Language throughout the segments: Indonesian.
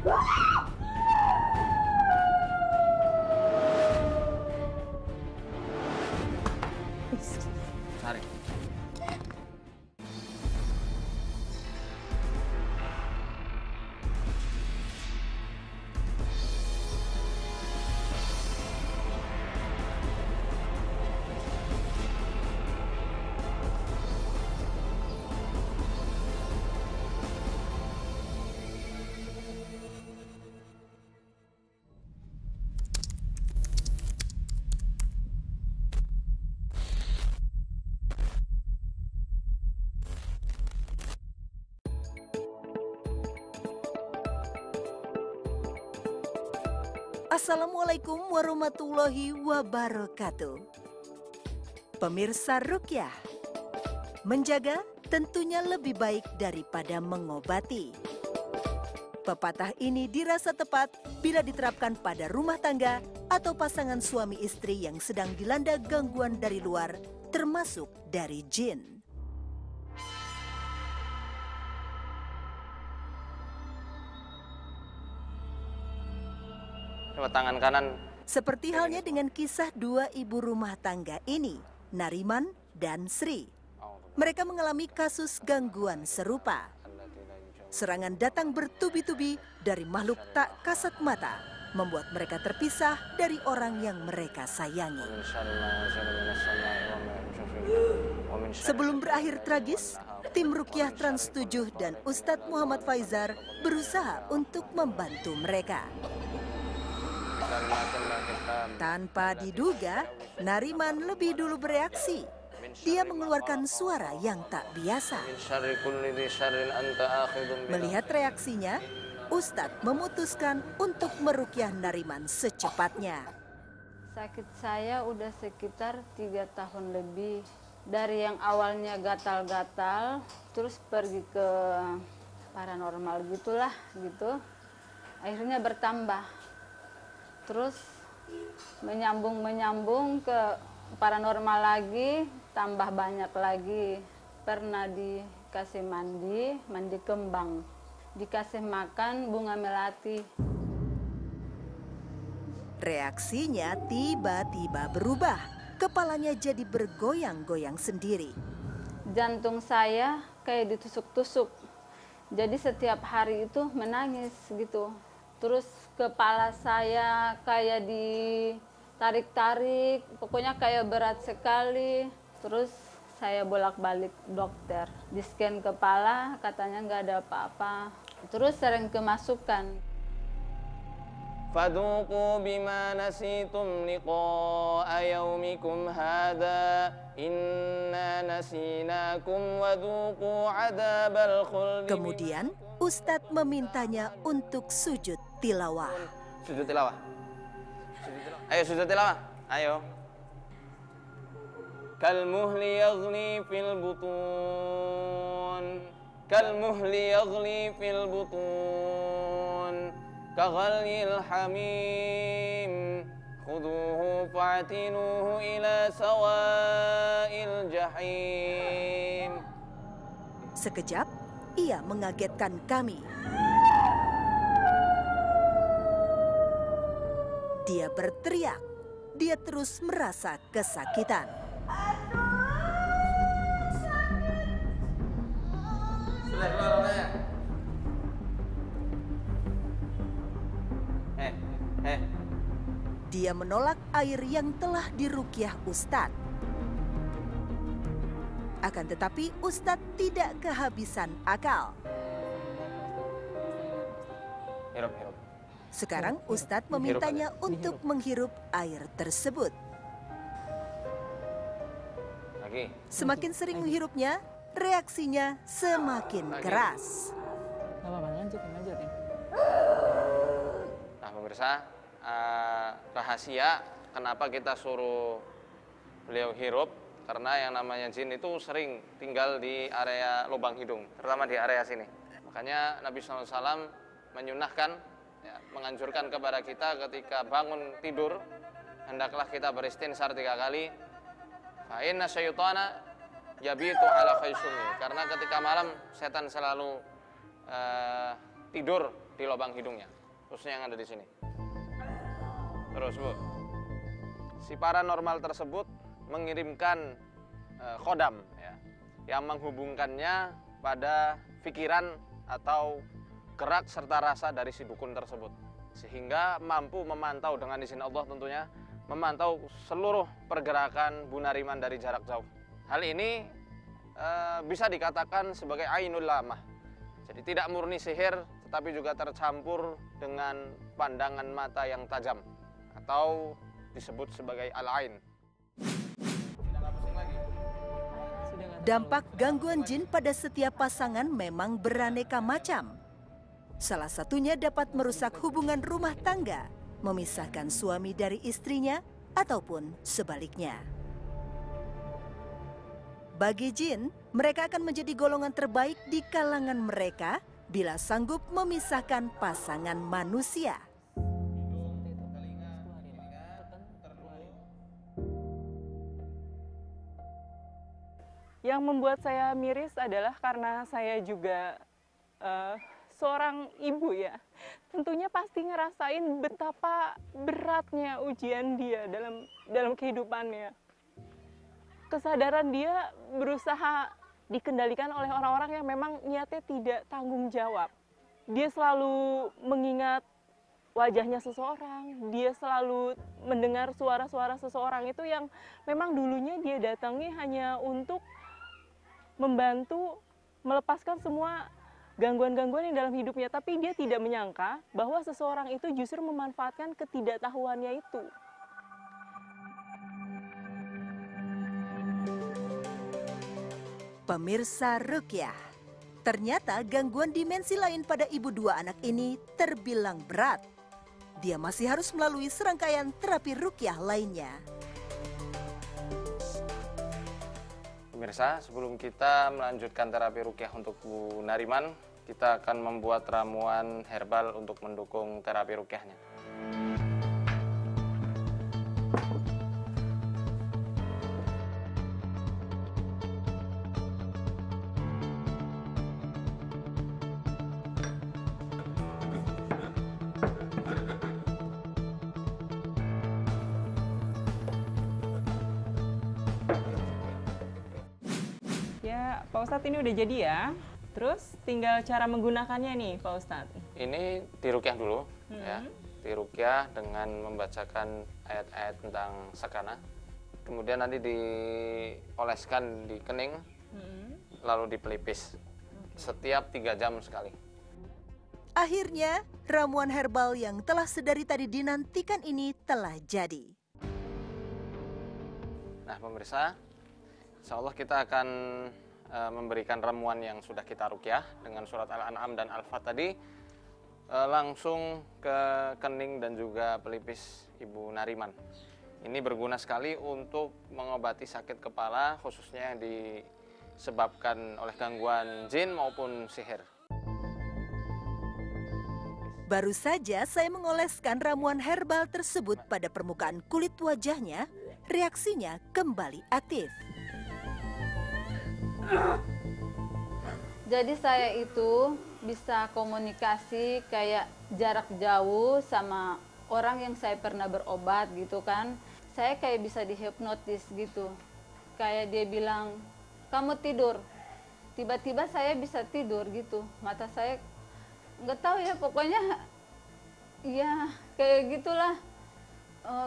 Sari. Assalamualaikum warahmatullahi wabarakatuh. Pemirsa Ruqyah, menjaga tentunya lebih baik daripada mengobati. Pepatah ini dirasa tepat bila diterapkan pada rumah tangga atau pasangan suami istri yang sedang dilanda gangguan dari luar, termasuk dari jin. Coba tangan kanan. Seperti halnya dengan kisah dua ibu rumah tangga ini, Nariman dan Sri. Mereka mengalami kasus gangguan serupa. Serangan datang bertubi-tubi dari makhluk tak kasat mata, membuat mereka terpisah dari orang yang mereka sayangi. Sebelum berakhir tragis, tim Ruqyah Trans 7 dan Ustadz Muhammad Faizar berusaha untuk membantu mereka. Tanpa diduga, Nariman lebih dulu bereaksi. Dia mengeluarkan suara yang tak biasa. Melihat reaksinya, Ustadz memutuskan untuk meruqyah Nariman secepatnya. Sakit saya udah sekitar 3 tahun lebih. Dari yang awalnya gatal-gatal, terus pergi ke paranormal gitulah gitu. Akhirnya bertambah. Terus menyambung ke paranormal lagi, tambah banyak lagi. Pernah dikasih mandi kembang, dikasih makan bunga melati. Reaksinya tiba-tiba berubah, kepalanya jadi bergoyang-goyang sendiri. Jantung saya kayak ditusuk-tusuk, jadi setiap hari itu menangis gitu. Terus kepala saya kayak ditarik-tarik, pokoknya kayak berat sekali. Terus saya bolak-balik dokter, di-scan kepala, katanya nggak ada apa-apa. Terus sering kemasukan. Fadhuqu bima nasitum liqa'a yaumikum hadha inna nasinakum wadhuqu adzabal khuldi. Kemudian Ustadz memintanya untuk sujud tilawah. Sujud tilawah. Ayo sujud tilawah. Ayo. Kal muhli yaghli fil butun. Kal muhli yaghli fil butun. Kaghalil hamim. Khuduhu fa'tinuhu ila sawa'il jahim. Sekejap, ia mengagetkan kami. Dia berteriak. Dia terus merasa kesakitan. Sudah keluar orangnya. Dia menolak air yang telah diruqyah Ustadz. Akan tetapi Ustadz tidak kehabisan akal. Hirup. Sekarang Ustadz memintanya untuk menghirup air tersebut. Lagi. Semakin sering menghirupnya, reaksinya semakin keras. Lanjut. Nah pemirsa, rahasia kenapa kita suruh beliau hirup, karena yang namanya jin itu sering tinggal di area lubang hidung, terutama di area sini. Makanya Nabi SAW menyunahkan, ya, menganjurkan kepada kita ketika bangun tidur, hendaklah kita beristinsar 3 kali. Fa inna syaitana yabitu ala khaysumi. Karena ketika malam setan selalu tidur di lubang hidungnya, khususnya yang ada di sini. Terus Bu, si paranormal tersebut mengirimkan khodam ya, yang menghubungkannya pada pikiran atau gerak serta rasa dari si dukun tersebut, sehingga mampu memantau dengan izin Allah tentunya, memantau seluruh pergerakan Bu Nariman dari jarak jauh. Hal ini bisa dikatakan sebagai ainul lamah, jadi tidak murni sihir, tetapi juga tercampur dengan pandangan mata yang tajam atau disebut sebagai al-ain. Dampak gangguan jin pada setiap pasangan memang beraneka macam. Salah satunya dapat merusak hubungan rumah tangga, memisahkan suami dari istrinya, ataupun sebaliknya. Bagi jin, mereka akan menjadi golongan terbaik di kalangan mereka bila sanggup memisahkan pasangan manusia. Yang membuat saya miris adalah karena saya juga seorang ibu ya. Tentunya pasti ngerasain betapa beratnya ujian dia dalam kehidupannya. Kesadaran dia berusaha dikendalikan oleh orang-orang yang memang niatnya tidak tanggung jawab. Dia selalu mengingat wajahnya seseorang, dia selalu mendengar suara-suara seseorang itu yang memang dulunya dia datangi hanya untuk membantu melepaskan semua gangguan-gangguan yang dalam hidupnya, tapi dia tidak menyangka bahwa seseorang itu justru memanfaatkan ketidaktahuannya itu. Pemirsa Ruqyah, ternyata gangguan dimensi lain pada ibu dua anak ini terbilang berat. Dia masih harus melalui serangkaian terapi ruqyah lainnya. Pemirsa, sebelum kita melanjutkan terapi ruqyah untuk Bu Nariman, kita akan membuat ramuan herbal untuk mendukung terapi ruqyahnya. Ya, Pak Ustadz ini udah jadi ya. Terus tinggal cara menggunakannya nih, Pak Ustadz. Ini diruqyah dulu, ya. Diruqyah dengan membacakan ayat-ayat tentang sakana. Kemudian nanti dioleskan di kening, lalu dipelipis. Setiap 3 jam sekali. Akhirnya, ramuan herbal yang telah sedari tadi dinantikan ini telah jadi. Nah, pemirsa, insya Allah kita akan memberikan ramuan yang sudah kita ruqyah dengan surat Al-An'am dan Al-Fat tadi langsung ke kening dan juga pelipis Ibu Nariman. Ini berguna sekali untuk mengobati sakit kepala, khususnya yang disebabkan oleh gangguan jin maupun sihir. Baru saja saya mengoleskan ramuan herbal tersebut pada permukaan kulit wajahnya, reaksinya kembali aktif. Jadi saya itu bisa komunikasi kayak jarak jauh sama orang yang saya pernah berobat gitu kan. Saya kayak bisa dihipnotis gitu. Kayak dia bilang, kamu tidur. Tiba-tiba saya bisa tidur gitu. Mata saya nggak tahu ya, pokoknya ya kayak gitulah.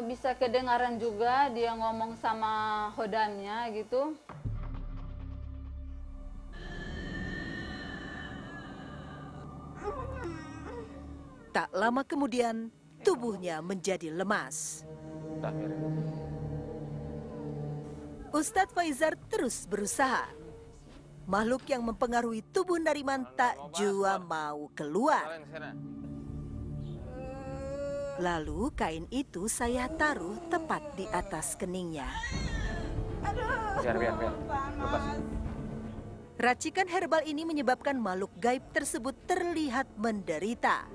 Bisa kedengaran juga dia ngomong sama khodamnya gitu. Tak lama kemudian, tubuhnya menjadi lemas. Ustadz Faizar terus berusaha. Makhluk yang mempengaruhi tubuh Nariman tak jua mau keluar. Lalu kain itu saya taruh tepat di atas keningnya. Biar. Lepas. Racikan herbal ini menyebabkan makhluk gaib tersebut terlihat menderita.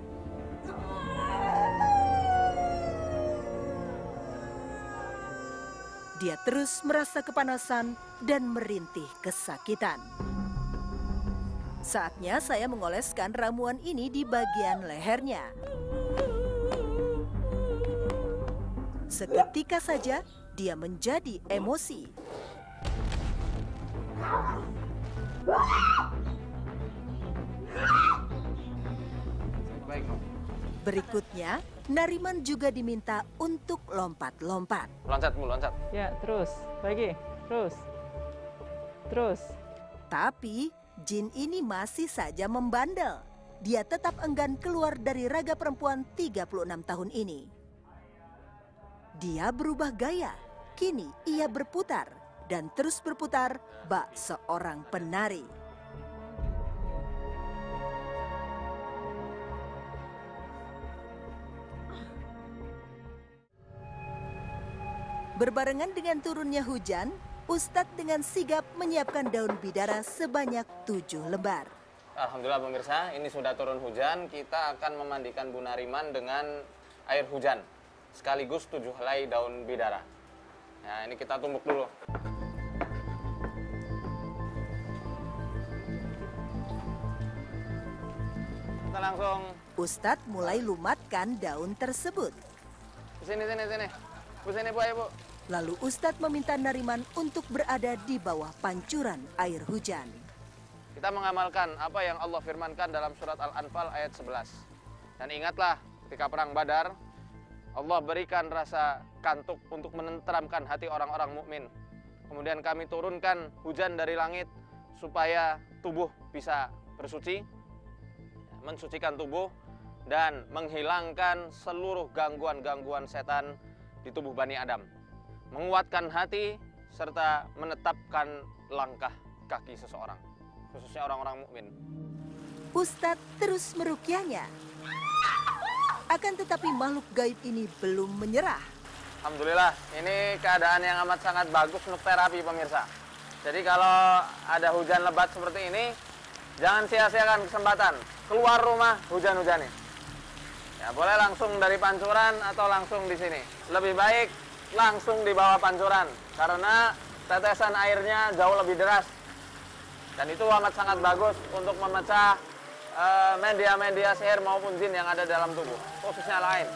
Dia terus merasa kepanasan dan merintih kesakitan. Saatnya saya mengoleskan ramuan ini di bagian lehernya. Seketika saja dia menjadi emosi. Berikutnya, Nariman juga diminta untuk lompat-lompat. Loncat, Bu, loncat. Ya, terus. Lagi. Terus. Terus. Tapi, jin ini masih saja membandel. Dia tetap enggan keluar dari raga perempuan 36 tahun ini. Dia berubah gaya. Kini ia berputar dan terus berputar bak seorang penari. Berbarengan dengan turunnya hujan, Ustadz dengan sigap menyiapkan daun bidara sebanyak 7 lembar. Alhamdulillah pemirsa, ini sudah turun hujan. Kita akan memandikan Bu Nariman dengan air hujan. Sekaligus 7 helai daun bidara. Nah, ini kita tumbuk dulu. Kita langsung. Ustadz mulai lumatkan daun tersebut. Sini. Bu, sini Bu, ayo Bu. Lalu Ustadz meminta Nariman untuk berada di bawah pancuran air hujan. Kita mengamalkan apa yang Allah firmankan dalam surat Al-Anfal ayat 11. Dan ingatlah ketika perang Badar, Allah berikan rasa kantuk untuk menenteramkan hati orang-orang mukmin. Kemudian kami turunkan hujan dari langit supaya tubuh bisa bersuci, mensucikan tubuh dan menghilangkan seluruh gangguan-gangguan setan di tubuh Bani Adam. Menguatkan hati serta menetapkan langkah kaki seseorang, khususnya orang-orang mukmin. Ustadz terus merukyahnya. Akan tetapi makhluk gaib ini belum menyerah. Alhamdulillah, ini keadaan yang amat sangat bagus untuk terapi pemirsa. Jadi kalau ada hujan lebat seperti ini, jangan sia-siakan kesempatan. Keluar rumah hujan-hujan ini. Ya, boleh langsung dari pancuran atau langsung di sini. Lebih baik langsung di bawah pancuran, karena tetesan airnya jauh lebih deras. Dan itu amat sangat bagus untuk memecah media-media sihir maupun jin yang ada dalam tubuh, khususnya lain.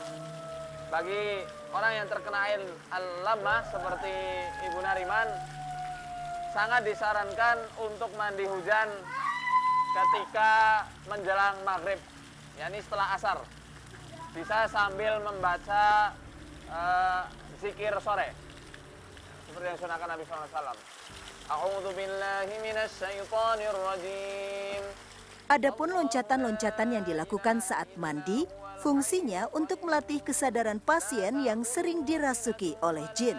Bagi orang yang terkena ain al-lamah seperti Ibu Nariman, sangat disarankan untuk mandi hujan ketika menjelang maghrib, yakni setelah asar. Bisa sambil membaca zikir sore, seperti yang sunahkan Nabi SAW. A'udzu billahi minasy syaithanir rajim. Adapun loncatan-loncatan yang dilakukan saat mandi, fungsinya untuk melatih kesadaran pasien yang sering dirasuki oleh jin.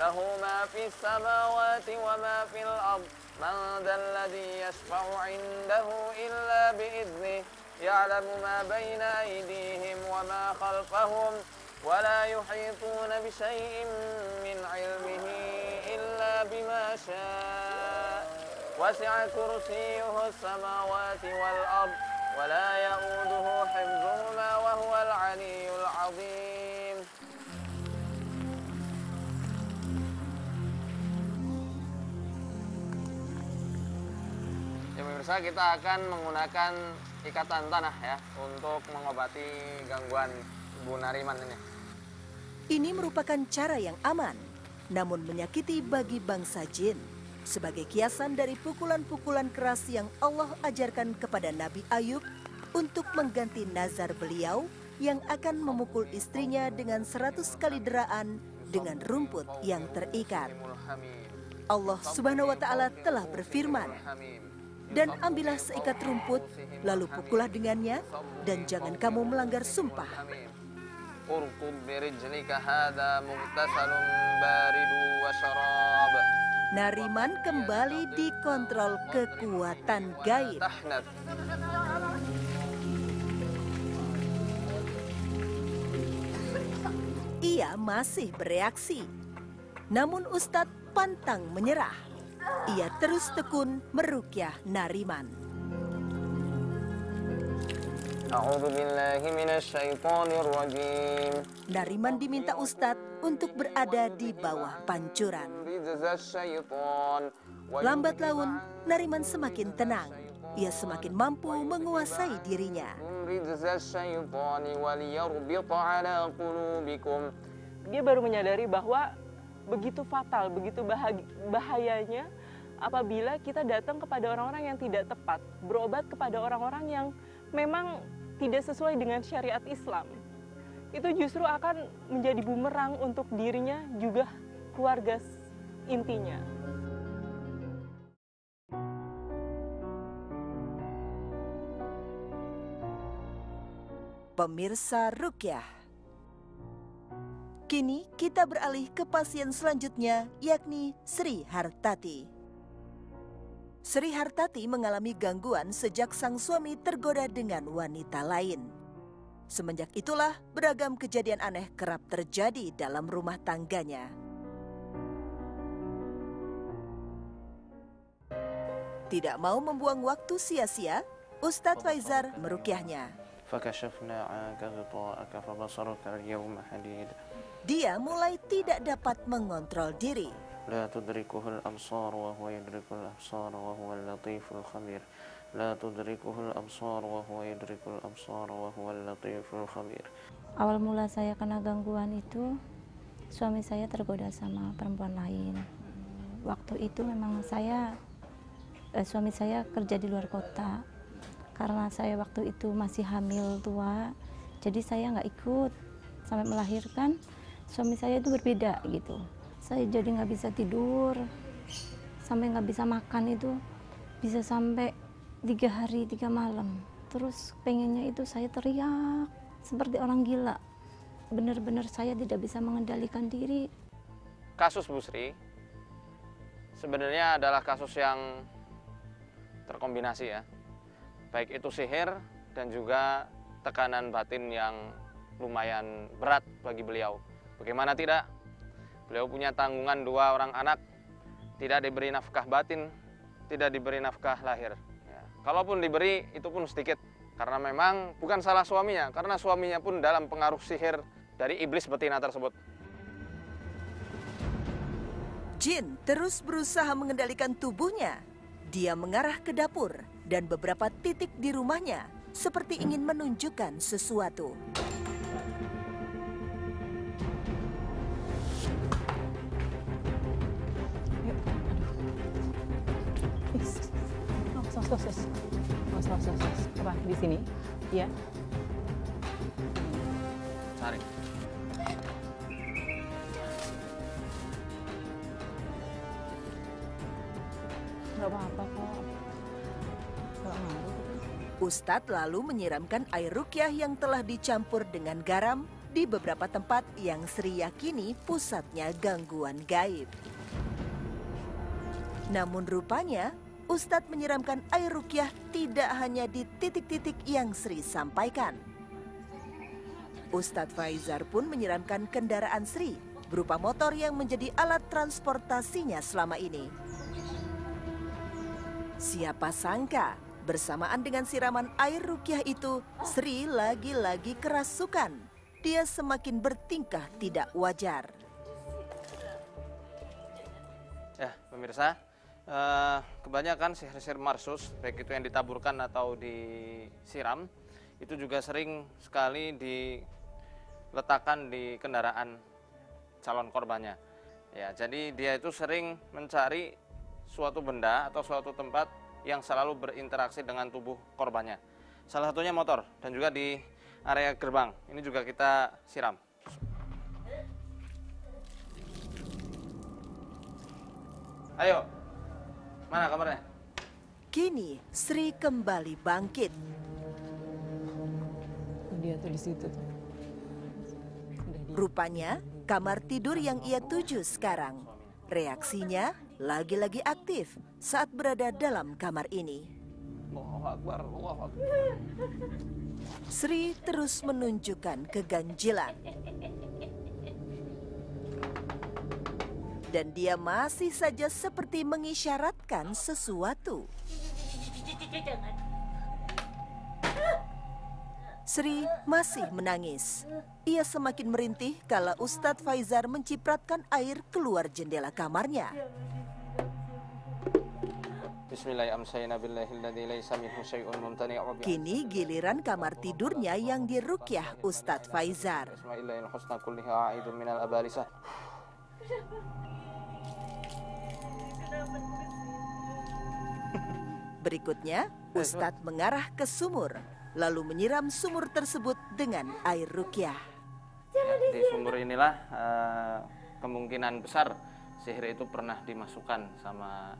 Lahu ma fis samawati wa ma fil ard. Man dzal ladzi yashfa'u 'indahu illa bi'idzni. Ya'lamu ma baina aydihim wa ma khalfahum wa la yuhituna bi syai'in min 'ilmihi illa bima syaa'. وسع كرسيه السماوات والأرض ولا يؤوده حفظهما وهو العلي العظيم. Ya pemirsa, kita akan menggunakan ikatan tanah ya untuk mengobati gangguan Bu Nariman ini. Ini merupakan cara yang aman, namun menyakiti bagi bangsa jin. Sebagai kiasan dari pukulan-pukulan keras yang Allah ajarkan kepada Nabi Ayub untuk mengganti nazar beliau yang akan memukul istrinya dengan 100 kali deraan dengan rumput yang terikat. Allah Subhanahu wa Ta'ala telah berfirman, "Dan ambillah seikat rumput, lalu pukullah dengannya, dan jangan kamu melanggar sumpah." Urkud birijlika hadza mughtasalun baridu wa syarab. Nariman kembali dikontrol kekuatan gaib. Ia masih bereaksi. Namun Ustadz pantang menyerah. Ia terus tekun merukyah Nariman. A'udzu billahi minasy syaithanir rajim. Nariman diminta Ustadz untuk berada di bawah pancuran. Lambat laun, Nariman semakin tenang. ia semakin mampu menguasai dirinya. Dia baru menyadari bahwa begitu fatal, begitu bahayanya apabila kita datang kepada orang-orang yang tidak tepat, berobat kepada orang-orang yang memang tidak sesuai dengan syariat Islam. Itu justru akan menjadi bumerang untuk dirinya juga keluarga intinya. Pemirsa Rukyah. Kini kita beralih ke pasien selanjutnya, yakni Sri Hartati. Sri Hartati mengalami gangguan sejak sang suami tergoda dengan wanita lain. Semenjak itulah beragam kejadian aneh kerap terjadi dalam rumah tangganya. Tidak mau membuang waktu sia-sia, Ustadz Faizar merukyahnya. Dia mulai tidak dapat mengontrol diri. Awal mula saya kena gangguan itu, suami saya tergoda sama perempuan lain. Waktu itu memang suami saya kerja di luar kota. Karena saya waktu itu masih hamil tua, jadi saya nggak ikut sampai melahirkan. Suami saya itu berbeda gitu. Saya jadi nggak bisa tidur, sampai nggak bisa makan itu bisa sampai 3 hari 3 malam. Terus pengennya itu saya teriak seperti orang gila. Benar-benar saya tidak bisa mengendalikan diri. Kasus Bu Sri sebenarnya adalah kasus yang terkombinasi ya. Baik itu sihir dan juga tekanan batin yang lumayan berat bagi beliau. Bagaimana tidak? Beliau punya tanggungan 2 orang anak, tidak diberi nafkah batin, tidak diberi nafkah lahir. Ya. Kalaupun diberi, itu pun sedikit. Karena memang bukan salah suaminya, karena suaminya pun dalam pengaruh sihir dari iblis betina tersebut. Jin terus berusaha mengendalikan tubuhnya. Dia mengarah ke dapur dan beberapa titik di rumahnya seperti ingin menunjukkan sesuatu. Apa di sini? Iya. Cari. Nggak apa-apa kok. Ustadz lalu menyiramkan air rukyah yang telah dicampur dengan garam di beberapa tempat yang Sri yakini pusatnya gangguan gaib. Namun rupanya Ustadz menyiramkan air rukyah tidak hanya di titik-titik yang Sri sampaikan. Ustadz Faizar pun menyiramkan kendaraan Sri berupa motor yang menjadi alat transportasinya selama ini. Siapa sangka bersamaan dengan siraman air rukyah itu, Sri lagi-lagi kerasukan. Dia semakin bertingkah tidak wajar. Ya, pemirsa, kebanyakan sihir-sihir marsus, baik itu yang ditaburkan atau disiram, itu juga sering sekali diletakkan di kendaraan calon korbannya. Ya, jadi dia itu sering mencari suatu benda atau suatu tempat yang selalu berinteraksi dengan tubuh korbannya. Salah satunya motor dan juga di area gerbang. Ini juga kita siram. Ayo, mana kamarnya? Kini Sri kembali bangkit. Dia tuh di situ. Rupanya kamar tidur yang ia tuju sekarang. Reaksinya lagi-lagi aktif saat berada dalam kamar ini. Allahu Akbar, Allahu Akbar. Sri terus menunjukkan keganjilan. Dan dia masih saja seperti mengisyaratkan sesuatu. Sri masih menangis. Ia semakin merintih kala Ustadz Faizar mencipratkan air keluar jendela kamarnya. Bismillahirrahmanirrahim. Kini giliran kamar tidurnya yang diruqyah Ustadz Faizar. Berikutnya, Ustadz mengarah ke sumur, lalu menyiram sumur tersebut dengan air ruqyah. Di sumur inilah kemungkinan besar sihir itu pernah dimasukkan sama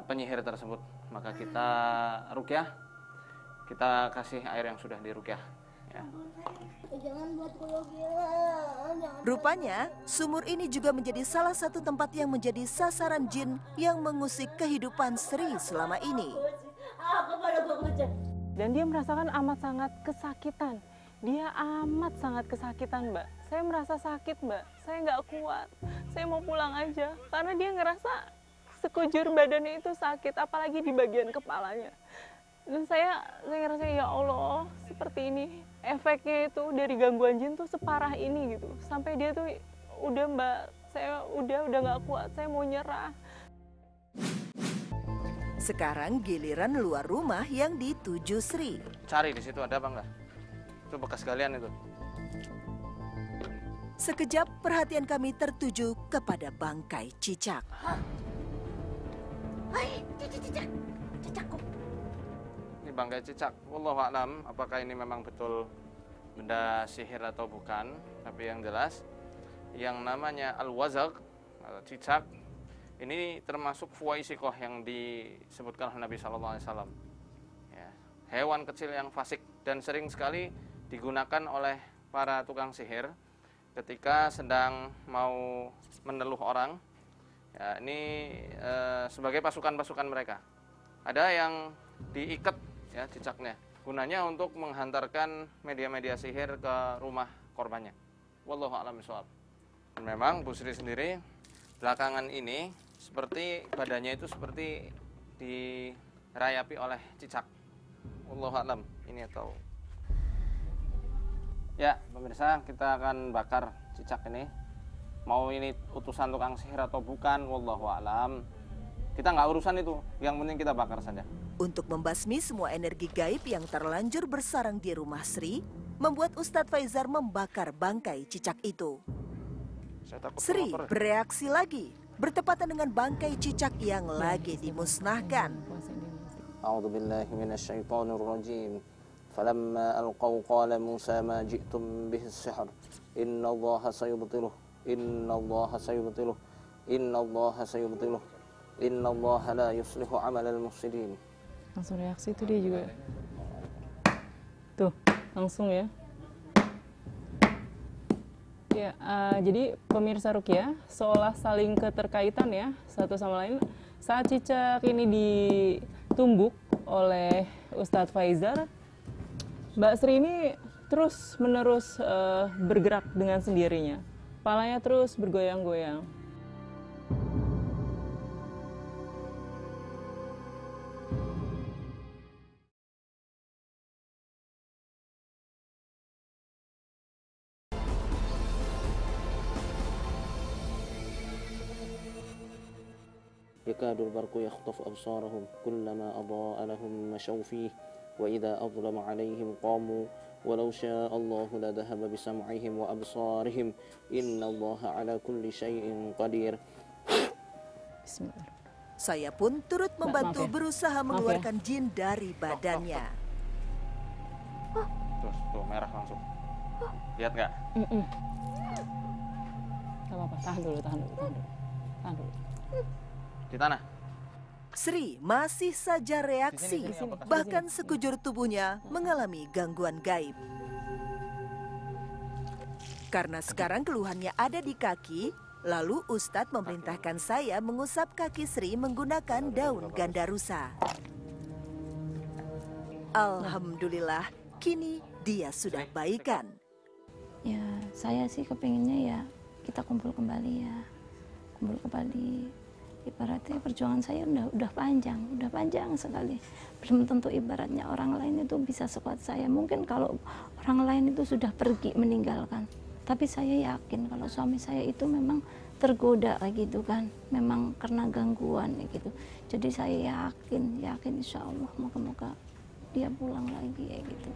penyihir tersebut. Maka kita ruqyah, kita kasih air yang sudah diruqyah. Ya. Rupanya, sumur ini juga menjadi salah satu tempat yang menjadi sasaran jin yang mengusik kehidupan Sri selama ini. Dan dia merasakan amat sangat kesakitan. Dia amat sangat kesakitan, Mbak. Saya merasa sakit, Mbak. Saya nggak kuat. Saya mau pulang aja. Karena dia ngerasa sekujur badannya itu sakit, apalagi di bagian kepalanya. Dan saya ngerasa, ya Allah, seperti ini. Efeknya itu dari gangguan jin tuh separah ini gitu. Sampai dia tuh, udah Mbak, saya udah nggak kuat, saya mau nyerah. Sekarang giliran luar rumah yang dituju Sri. Cari di situ ada apa enggak? Itu bekas galian itu. Sekejap perhatian kami tertuju kepada bangkai cicak. Ini bangkai cicak. Wallahu a'lam apakah ini memang betul benda sihir atau bukan. Tapi yang jelas yang namanya al-wazaq, cicak, ini termasuk fuwaisikoh yang disebutkan oleh Nabi SAW. Ya, hewan kecil yang fasik dan sering sekali digunakan oleh para tukang sihir ketika sedang mau meneluh orang. Ya, ini sebagai pasukan-pasukan mereka. Ada yang diikat ya cicaknya, gunanya untuk menghantarkan media-media sihir ke rumah korbannya. Wallahu a'lam bishawab. Memang Bu Sri sendiri belakangan ini seperti badannya itu seperti dirayapi oleh cicak. Wallahu a'lam ini atau ya pemirsa, kita akan bakar cicak ini. Mau ini utusan tukang sihir atau bukan, wallahu a'lam. Kita nggak urusan itu, yang penting kita bakar saja. Untuk membasmi semua energi gaib yang terlanjur bersarang di rumah Sri, membuat Ustadz Faizar membakar bangkai cicak itu. Sri bereaksi lagi, bertepatan dengan bangkai cicak yang lagi dimusnahkan. A'udzubillahi minasyaitonirrajim. Falamma alqaw qala Musa ma ji'tum bihi as-sihr. Innallaha sayubtiluh. Innallaha sayubtiluh. Innallaha sayubtiluh. Innallaha la yuslihu 'amalal mufsidin. Langsung reaksi itu dia juga. Tuh, langsung ya. Ya, jadi pemirsa Ruqyah seolah saling keterkaitan ya satu sama lain. Saat cicak ini ditumbuk oleh Ustadz Faizar, Mbak Sri ini terus menerus bergerak dengan sendirinya. Kepalanya terus bergoyang-goyang. يكاد البرق يخطف أبصارهم كلما أضاء لهم مشوا فيه وإذا أظلم عليهم قاموا ولو شاء الله لذهب بسمعهم وأبصارهم إن الله على كل شيء قدير. Bismillah. Saya pun turut membantu berusaha mengeluarkan ya. jin dari badannya. Tuh merah langsung. Lihat nggak? Gak apa-apa, tahan dulu. Di tanah. Sri masih saja reaksi, bahkan sekujur tubuhnya mengalami gangguan gaib. Karena sekarang keluhannya ada di kaki, lalu Ustadz memerintahkan saya mengusap kaki Sri menggunakan daun gandarusa. Alhamdulillah, kini dia sudah baikan. Ya, saya sih kepinginnya ya kita kumpul kembali ya. Kumpul kembali. Ibaratnya perjuangan saya udah panjang sekali. Belum tentu ibaratnya orang lain itu bisa sekuat saya. Mungkin kalau orang lain itu sudah pergi meninggalkan, Tapi saya yakin kalau suami saya itu memang tergoda kayak gitu kan, memang karena gangguan kayak gitu. Jadi saya yakin insya Allah moga-moga dia pulang lagi kayak gitu.